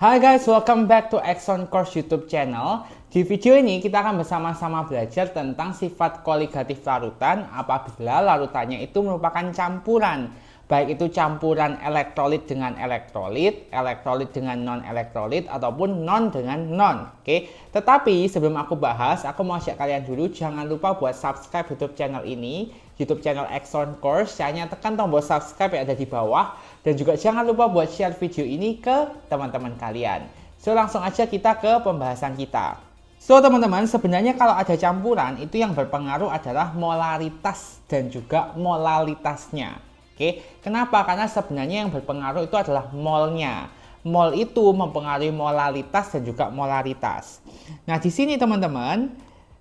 Hai guys, welcome back to Exxon Course YouTube channel. Di video ini kita akan bersama-sama belajar tentang sifat koligatif larutan apabila larutannya itu merupakan campuran. Baik itu campuran elektrolit dengan elektrolit, elektrolit dengan non-elektrolit, ataupun non dengan non. Oke. Tetapi sebelum aku bahas, aku mau ajak kalian dulu jangan lupa buat subscribe YouTube channel ini, YouTube channel Exxon Course. Caranya tekan tombol subscribe yang ada di bawah. Dan juga jangan lupa buat share video ini ke teman-teman kalian. So langsung aja kita ke pembahasan kita. So teman-teman, sebenarnya kalau ada campuran itu yang berpengaruh adalah molaritas dan juga molalitasnya. Oke, kenapa? Karena sebenarnya yang berpengaruh itu adalah molnya. Mol itu mempengaruhi molalitas dan juga molaritas. Nah di sini teman-teman,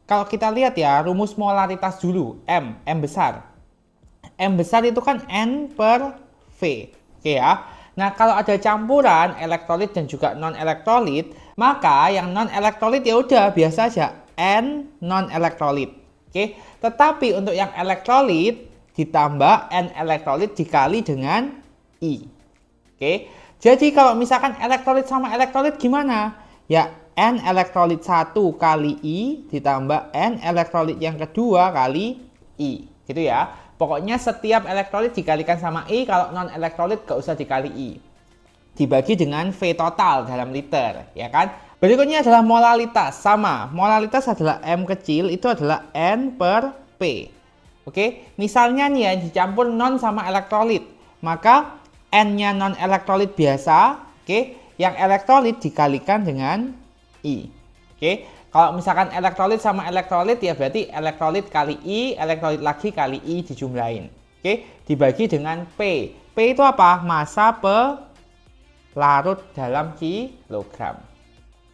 kalau kita lihat ya rumus molaritas dulu, M besar. M besar itu kan N per V. Oke ya. Nah, kalau ada campuran elektrolit dan juga non-elektrolit, maka yang non-elektrolit ya udah biasa aja N non-elektrolit. Oke. Tetapi untuk yang elektrolit ditambah N elektrolit dikali dengan I. Oke. Jadi kalau misalkan elektrolit sama elektrolit gimana? Ya N elektrolit 1 kali I ditambah N elektrolit yang kedua kali I. Gitu ya. Pokoknya setiap elektrolit dikalikan sama I, kalau non-elektrolit gak usah dikali I. Dibagi dengan V total dalam liter, ya kan? Berikutnya adalah molalitas, sama. Molalitas adalah M kecil, itu adalah N per P. Oke, misalnya nih ya, dicampur non sama elektrolit. Maka N-nya non-elektrolit biasa, oke, yang elektrolit dikalikan dengan I. Oke. Kalau misalkan elektrolit sama elektrolit ya berarti elektrolit kali I, elektrolit lagi kali I dijumlahin. Oke, dibagi dengan P. P itu apa? Massa pelarut dalam kilogram.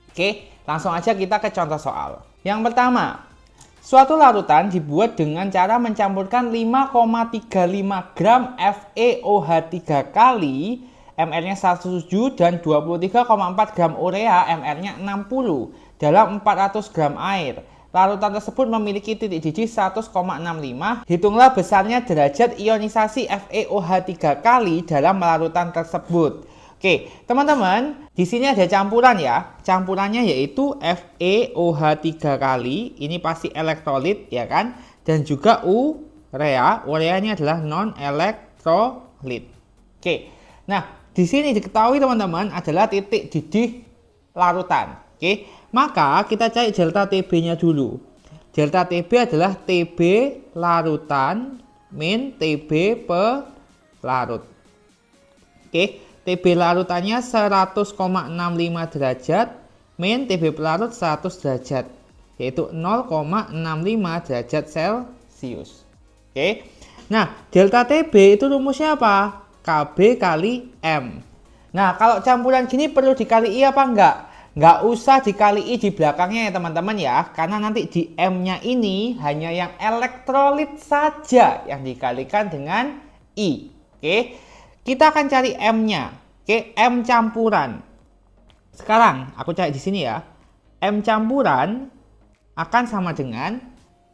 Oke, langsung aja kita ke contoh soal. Yang pertama, suatu larutan dibuat dengan cara mencampurkan 5,35 gram FeOH3 kali mR-nya 107 dan 23,4 gram urea mR-nya 60 dalam 400 gram air. Larutan tersebut memiliki titik didih 100,65. Hitunglah besarnya derajat ionisasi FeOH3 kali dalam larutan tersebut. Oke, teman-teman, di sini ada campuran ya. Campurannya yaitu FeOH3 kali, ini pasti elektrolit ya kan? Dan juga urea. Ureanya adalah non-elektrolit. Oke. Nah, di sini diketahui teman-teman adalah titik didih larutan. Oke, maka kita cari delta TB-nya dulu. Delta TB adalah TB larutan min TB pelarut. Oke, TB larutannya 100,65 derajat min TB pelarut 100 derajat, yaitu 0,65 derajat Celcius. Oke, nah delta TB itu rumusnya apa? KB kali M. Nah, kalau campuran gini perlu dikali I apa enggak? Enggak usah dikali I di belakangnya ya teman-teman ya. Karena nanti di M-nya ini hanya yang elektrolit saja yang dikalikan dengan I. Oke. Kita akan cari M-nya. Oke, M campuran. Sekarang aku cari di sini ya. M campuran akan sama dengan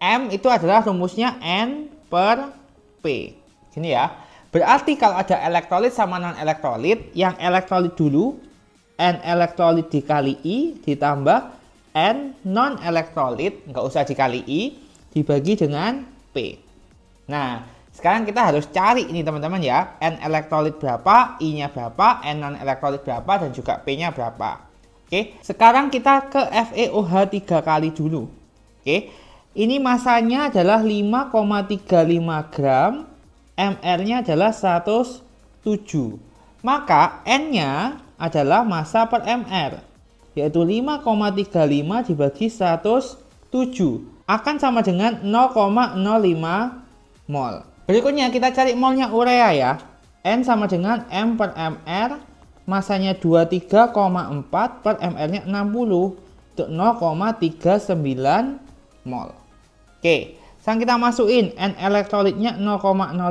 M itu adalah rumusnya N per P. Sini ya. Berarti kalau ada elektrolit sama non-elektrolit, yang elektrolit dulu, N elektrolit dikali I ditambah N non-elektrolit, nggak usah dikali I, dibagi dengan P. Nah, sekarang kita harus cari ini teman-teman ya, N elektrolit berapa, I-nya berapa, N non-elektrolit berapa, dan juga P-nya berapa. Oke, sekarang kita ke FeOH3 kali dulu. Oke, ini masanya adalah 5,35 gram, mR-nya adalah 107. Maka N-nya adalah massa per mR, yaitu 5,35 dibagi 107 akan sama dengan 0,05 mol. Berikutnya kita cari molnya urea ya. N sama dengan M per mR, massanya 23,4 per mR-nya 60, itu 0,39 mol. Oke. Sekarang kita masukin N elektrolitnya 0,05.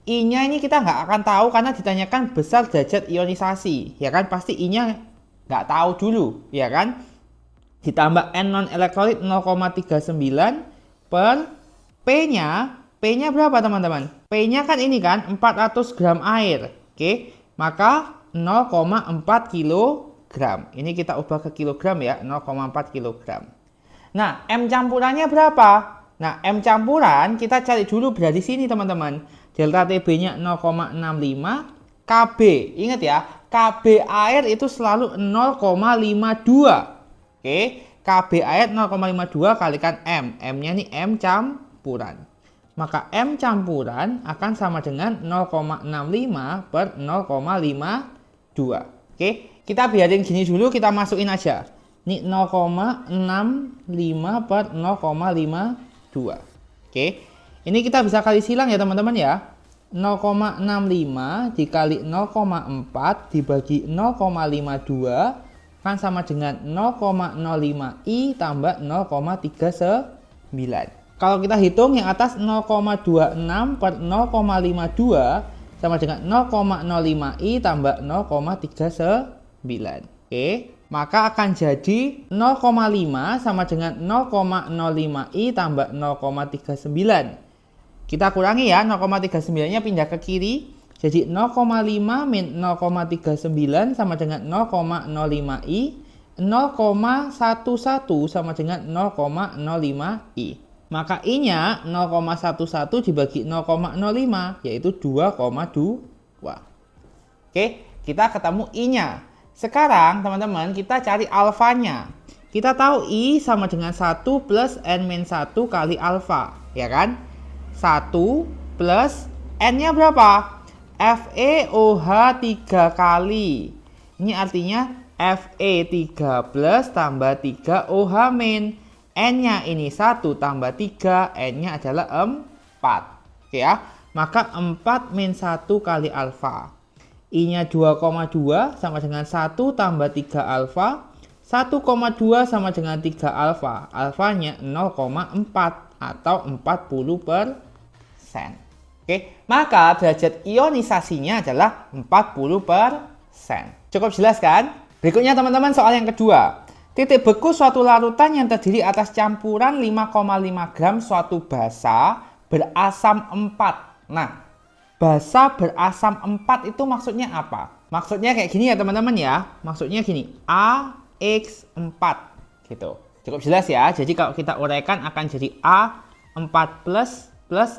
I-nya ini kita nggak akan tahu karena ditanyakan besar derajat ionisasi. Ya kan, pasti I-nya nggak tahu dulu. Ya kan. Ditambah N non-elektrolit 0,39 per P-nya. P-nya berapa teman-teman? P-nya kan ini kan 400 gram air. Oke. maka 0,4 kilogram. Ini kita ubah ke kilogram ya, 0,4 kilogram. Nah, M campurannya berapa? Nah, M campuran kita cari dulu berada di sini teman-teman. Delta TB-nya 0,65, KB. Ingat ya, KB air itu selalu 0,52. Oke, KB air 0,52 kalikan M. M-nya ini M campuran. Maka M campuran akan sama dengan 0,65 per 0,52. Oke, kita biarin gini dulu, kita masukin aja. Ini 0,65 per 0,52. Oke, ini kita bisa kali silang ya teman-teman ya. 0,65 dikali 0,4 dibagi 0,52 kan sama dengan 0,05I tambah 0,39. Kalau kita hitung yang atas 0,26 per 0,52 sama dengan 0,05I tambah 0,39. Oke, maka akan jadi 0,5 sama dengan 0,05I tambah 0,39. Kita kurangi ya, 0,39-nya pindah ke kiri. Jadi 0,5 min 0,39 sama dengan 0,05I. 0,11 sama dengan 0,05I. Maka I-nya 0,11 dibagi 0,05 yaitu 2,2. Oke, kita ketemu I-nya. Sekarang teman-teman kita cari alfanya. Kita tahu I sama dengan 1 plus N-1 kali alfa, ya kan? 1 plus N-nya berapa? FeOH 3 kali. Ini artinya Fe3 plus tambah 3 OH min. N-nya ini 1 tambah 3, N-nya adalah 4. Oke ya, maka 4 min 1 kali alfa. I-nya 2,2 sama dengan 1 tambah 3 alfa. 1,2 sama dengan 3 alfa. Alfanya 0,4 atau 40%. Oke, maka derajat ionisasinya adalah 40%. Cukup jelas kan? Berikutnya teman-teman soal yang kedua. Titik beku suatu larutan yang terdiri atas campuran 5,5 gram suatu basa berasam 4. Nah, basa berasam 4 itu maksudnya apa? Maksudnya kayak gini ya teman-teman ya. Maksudnya gini, AX4 gitu. Cukup jelas ya. Jadi kalau kita uraikan akan jadi A4 plus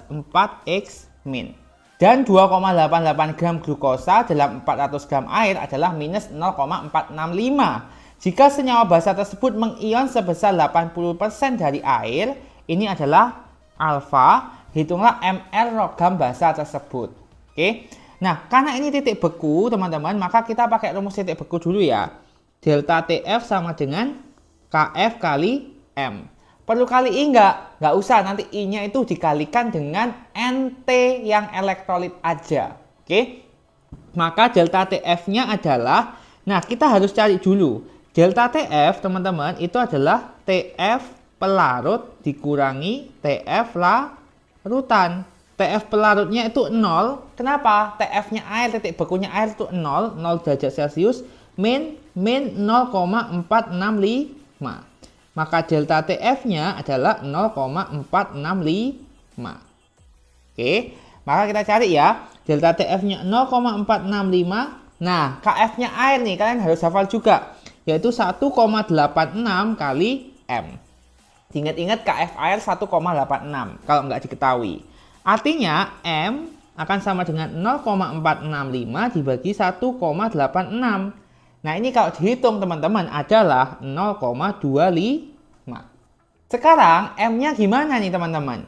4X min. Dan 2,88 gram glukosa dalam 400 gram air adalah minus 0,465. Jika senyawa basa tersebut mengion sebesar 80% dari air, ini adalah alfa, hitunglah ml logam basa tersebut. Oke. Nah, karena ini titik beku, teman-teman, maka kita pakai rumus titik beku dulu ya. Delta TF sama dengan KF kali M. Perlu kali I nggak usah, nanti I-nya itu dikalikan dengan NT yang elektrolit aja. Oke. Maka delta TF-nya adalah, nah kita harus cari dulu. Delta TF teman-teman itu adalah TF pelarut dikurangi TF larutan. TF pelarutnya itu 0. Kenapa? TF-nya air, titik bekunya air itu 0 derajat Celcius min 0,465. Maka delta TF-nya adalah 0,465. Oke, maka kita cari ya. Delta TF-nya 0,465. Nah, KF-nya air nih, kalian harus hafal juga. Yaitu 1,86 kali M. Ingat-ingat KF air 1,86 kalau nggak diketahui. Artinya M akan sama dengan 0,465 dibagi 1,86. Nah ini kalau dihitung teman-teman adalah 0,25. Sekarang M-nya gimana nih teman-teman?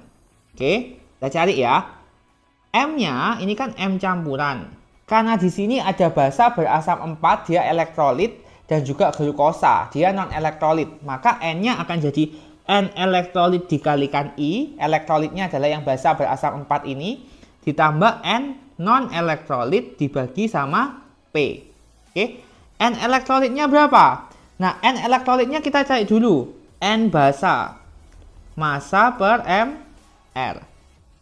Oke, kita cari ya. M-nya ini kan M campuran. Karena di sini ada basa berasam 4, dia elektrolit dan juga glukosa, dia non elektrolit. Maka N-nya akan jadi N elektrolit dikalikan I, elektrolitnya adalah yang basa berasam 4 ini, ditambah N non elektrolit dibagi sama P. Oke. N elektrolitnya berapa? Nah, N elektrolitnya kita cari dulu. N basa. Massa per mR.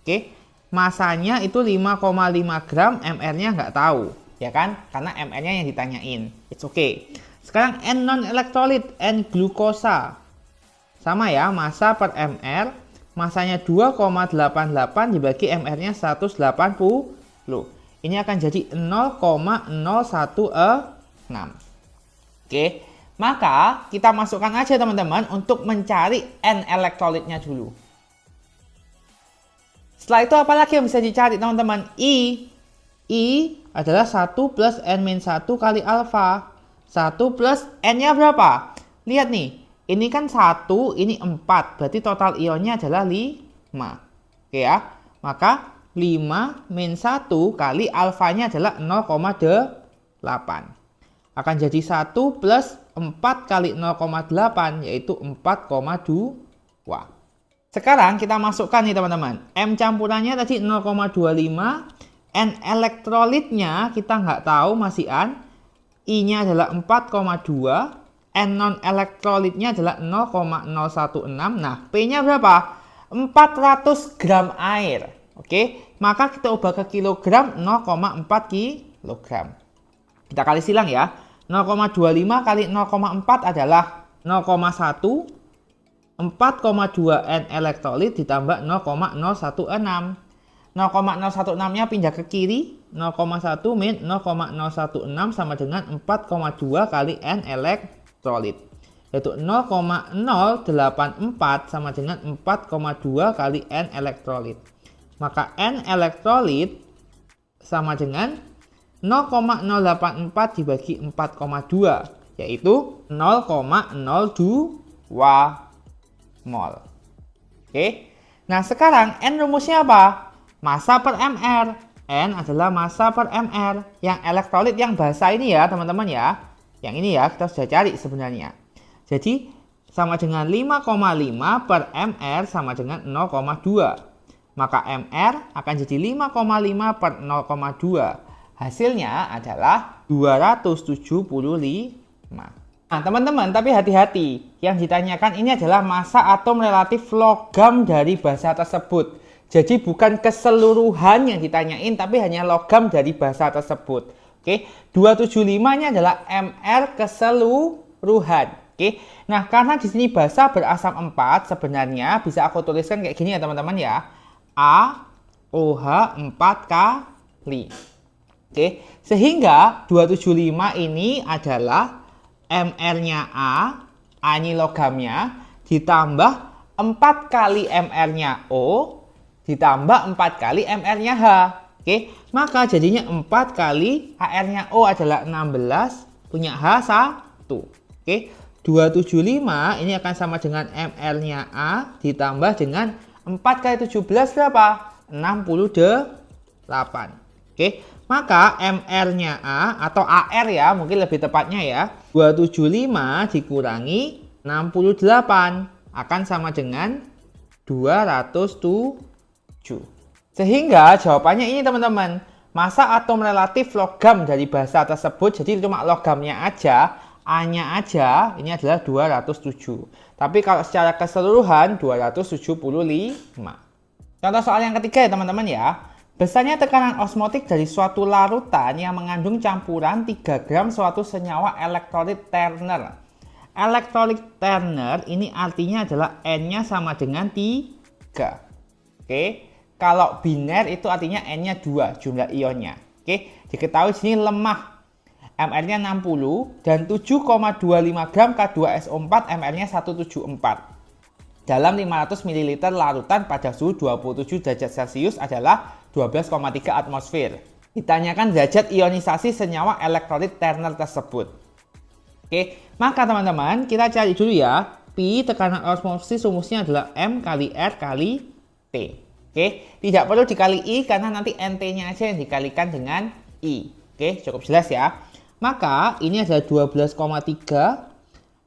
Oke. Masanya itu 5,5 gram, mR-nya nggak tahu. Ya kan? Karena mR-nya yang ditanyain. It's okay. Sekarang N non elektrolit, N glukosa. Sama ya, massa per mR. Masanya 2,88 dibagi mR-nya 180. ini akan jadi 0,0116. Oke, maka kita masukkan aja teman-teman untuk mencari N elektrolitnya dulu. Setelah itu apa lagi yang bisa dicari teman-teman? I adalah 1 plus N-1 kali alfa. 1 plus N-nya berapa? Lihat nih, ini kan 1, ini 4. Berarti total ionnya adalah 5. Oke ya, maka 5 min 1 kali alfanya adalah 0,8. Akan jadi 1 plus 4 kali 0,8 yaitu 4,2. Sekarang kita masukkan nih teman-teman. M campurannya tadi 0,25. N elektrolitnya kita nggak tahu masih An. I-nya adalah 4,2. N non elektrolitnya adalah 0,016. Nah, P-nya berapa? 400 gram air. Oke, maka kita ubah ke kilogram 0,4 kilogram. Kita kali silang ya. 0,25 kali 0,4 adalah 0,1. 4,2 N elektrolit ditambah 0,016. 0,016-nya pindah ke kiri. 0,1 min 0,016 sama dengan 4,2 kali N elektrolit. Yaitu 0,084 sama dengan 4,2 kali N elektrolit. Maka N elektrolit sama dengan 0,084 dibagi 4,2 yaitu 0,02 mol. Oke. Nah, sekarang N rumusnya apa? Massa per mR. N adalah massa per mR. Yang elektrolit yang basah ini ya, teman-teman ya. Yang ini ya, kita sudah cari sebenarnya. Jadi, sama dengan 5,5 per mR sama dengan 0,2. Maka mR akan jadi 5,5 per 0,2. Hasilnya adalah 275. Nah teman-teman, tapi hati-hati. Yang ditanyakan ini adalah massa atom relatif logam dari basa tersebut. Jadi bukan keseluruhan yang ditanyain, tapi hanya logam dari basa tersebut. Oke, 275-nya adalah mR keseluruhan. Oke, nah karena di sini basa berasam 4, sebenarnya bisa aku tuliskan kayak gini ya teman-teman ya. AOH 4 kali. Oke, sehingga 275 ini adalah mR-nya A ini logamnya, ditambah 4 kali mR-nya O, ditambah 4 kali mR-nya H. Oke, maka jadinya 4 kali HR-nya O adalah 16, punya H 1. Oke, 275 ini akan sama dengan mR-nya A ditambah dengan 4 kali 17 berapa? 68. Oke, maka MR-nya A atau AR ya, mungkin lebih tepatnya ya, 275 dikurangi 68 akan sama dengan 207. Sehingga jawabannya ini teman-teman, massa atom relatif logam dari basa tersebut, jadi cuma logamnya aja, A-nya aja, ini adalah 207. Tapi kalau secara keseluruhan 275. Contoh soal yang ketiga ya teman-teman ya. Besarnya tekanan osmotik dari suatu larutan yang mengandung campuran 3 gram suatu senyawa elektrolit terner. Elektrolit terner ini artinya adalah N-nya sama dengan 3. Oke. Kalau biner itu artinya N-nya 2, jumlah ionnya. Oke. Diketahui sini lemah. MR-nya 60 dan 7,25 gram K2SO4 MR-nya 174. Dalam 500 ml larutan pada suhu 27 derajat Celcius adalah 12,3 atmosfer. Ditanyakan derajat ionisasi senyawa elektrolit terner tersebut. Oke, maka teman-teman kita cari dulu ya. Pi tekanan osmosis rumusnya adalah M kali R kali T. Oke, tidak perlu dikali I karena nanti NT-nya aja yang dikalikan dengan I. Oke, cukup jelas ya. Maka ini adalah 12,3.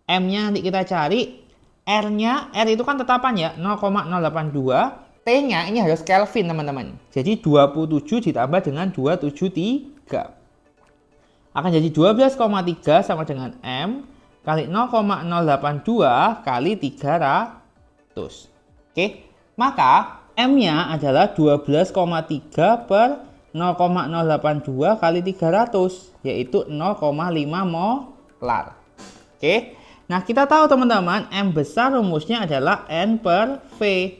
M-nya nanti kita cari. R-nya, R itu kan tetapan ya, 0,082. T-nya ini harus Kelvin teman-teman. Jadi 27 ditambah dengan 273. Akan jadi 12,3 sama dengan M kali 0,082 kali 300. Oke, maka M-nya adalah 12,3 per 0,082 kali 300, yaitu 0,5 molar. Oke. Nah, kita tahu teman-teman, M besar rumusnya adalah N per V.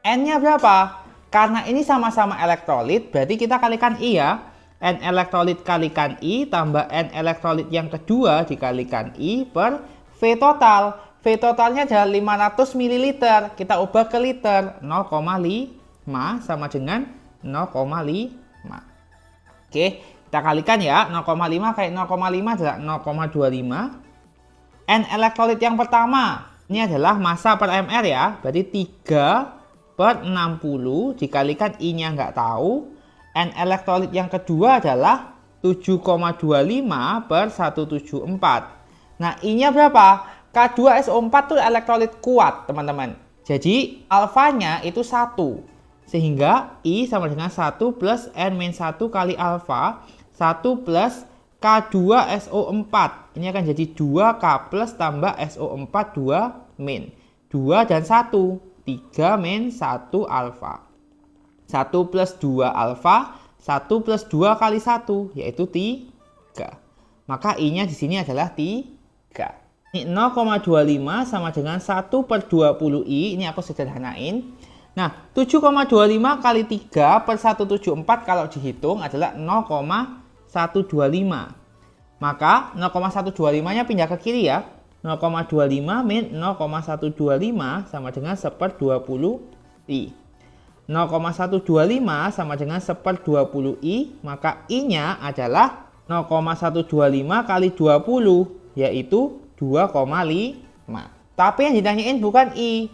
N-nya berapa? Karena ini sama-sama elektrolit, berarti kita kalikan I ya. N elektrolit kalikan I tambah N elektrolit yang kedua dikalikan I per V total. V totalnya adalah 500 ml. Kita ubah ke liter. 0,5 sama dengan 0,5. Oke, kita kalikan ya. 0,5 kali 0,5 adalah 0,25. N elektrolit yang pertama. Ini adalah massa per mR ya. Berarti 3/60 dikalikan I-nya nggak tahu. N elektrolit yang kedua adalah 7,25/174. Nah, I-nya berapa? K2SO4 itu elektrolit kuat, teman-teman. Jadi, alfanya itu 1. Sehingga I sama dengan 1 plus N-1 kali alfa. 1 plus K2SO4. Ini akan jadi 2K plus tambah SO4 2-. 2 dan 1. 3-1 alfa. 1 plus 2 alfa. 1 plus 2 kali 1. Yaitu 3. Maka I-nya di sini adalah 3. Ini 0,25 sama dengan 1/20I. Ini aku sederhanain. Nah, 7,25 kali 3/174 kalau dihitung adalah 0,125. Maka 0,125-nya pindah ke kiri ya. 0,25 min 0,125 sama dengan 1/20I. 0,125 sama dengan 1/20I. Maka I-nya adalah 0,125 kali 20, yaitu 2,5. Tapi yang ditanyain bukan I,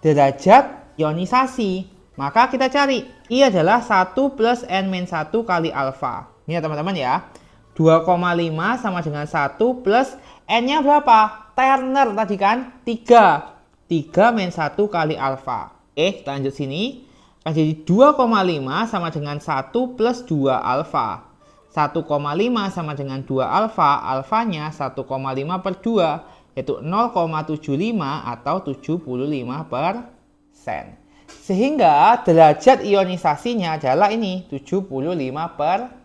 derajat ionisasi. Maka kita cari. I adalah 1 plus N-1 kali alfa. Ini ya teman-teman ya. 2,5 sama dengan 1 plus N-nya berapa? Turner tadi kan? 3. 3-1 kali alfa. Kita lanjut sini. Akan jadi 2,5 sama dengan 1 plus 2 alfa. 1,5 sama dengan 2 alfa, alfanya 1,5/2, yaitu 0,75 atau 75%. Sehingga derajat ionisasinya adalah ini, 75%.